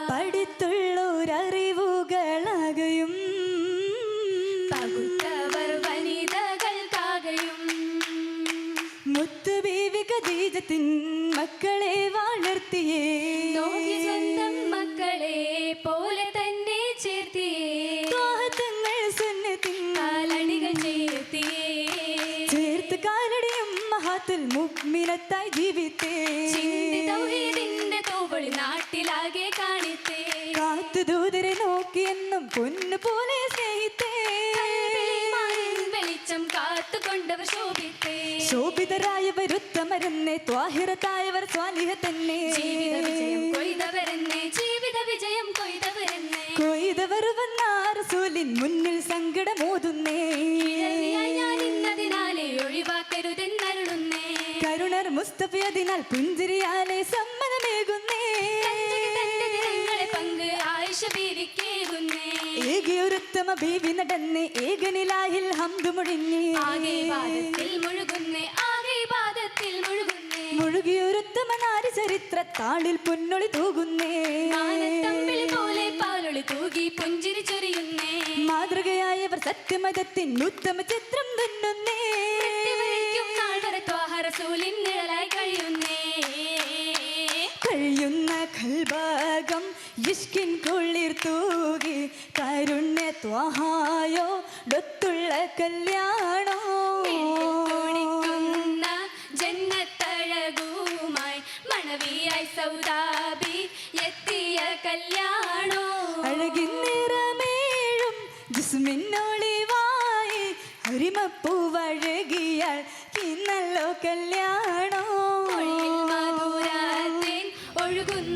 പഠിത്തുള്ളോരറിവുകളാകയും പകുത്തവർ വനിതകൾക്കാകയും മുത്തുബീവി ഖദീജത്തിൻ മക്കളെ വളർത്തിയേ നോക്കി സ്വന്തം മക്കളെ പോലെ തന്നെ ചേർത്തിയേ തങ്ങൾ സുന്നത്തിൻ കാലടികൾ ചേർത്തിയേ ചേർത്ത് കാലടിയും മഹാത്തുൽ മുഅ്മിനത്തായി ജീവിത്തേ ചിന്തി തൗഹീദിന്റെ തോവളി നാട്ടിലാകെ കാണിത്തേ കാത്തു ദൂതരെ നോക്കിയെന്നും പൊന്നു പോലെ സ്നേഹിത്തേ വെളിച്ചം കാത്തുകൊണ്ടവർ ശോഭിത്തേ ശോഭിതരായവരുത്തമരെന്നെ ത്വാഹിറത്തായവർ സ്വാലിഹ തന്നെ ജീവിത വിജയം കൊയ്തവരെന്നെ ജീവിത വിജയം കൊയ്തവരെന്നെ കൊയ്തവർ വന്ന റസൂലിൻ മുന്നിൽ സങ്കടമോതുന്നേ ഞാൻ ഇന്നതിനാലെ ഒഴിവാക്കരുതെന്നരുളുന്നേ കരുണർ മുസ്തഫയതിനാൽ പുഞ്ചിരിയാലെ സമ്മതമേകുന്നേ പങ്ക് ആയിഷ ബീവിക്കേകുന്നേ ഏകിയൊരുത്തമ ബീവി നടന്നേ ഏകനിലാഹിൽ ഹംദ് മുഴിഞ്ഞേ ആകെ ഇബാദത്തിൽ മുഴുകുന്നേ ആകെ ഇബാദത്തിൽ മുഴുകുന്നേ മുഴുകിയൊരുത്തമ നാരി ചരിത്ര താളിൽ പൊന്നൊളി തൂകുന്നേ മാനത്തമ്പിളി പോലെ പാലൊളി തൂകി പുഞ്ചിരി ചൊരിയുന്നേ മാതൃകയായവർ സത്യമതത്തിൻ ഉത്തമ ചിത്രം തന്നുന്നേ നാൾ വരെ ത്വാഹ റസൂലിൻ നിഴലായി കഴിയുന്ന ഖൽഭാഗം ഇഷ്കിൻ കുളിർ തൂകി കാരുണ്യ ത്വാഹായോ ഡൊത്തുള്ള കല്യാണോ ജന്നത്തഴകുമായി മണവിയായി സൗദാബി എത്തിയ കല്യാണോ അഴകിൻ നിറമേഴും ജിസ്മിന്നൊളിവായി ഹരിമപ്പൂവഴകിയാൽ ഇന്നല്ലോ കല്യാണോ മധുരാത്തേൻ ഒഴുകുന്ന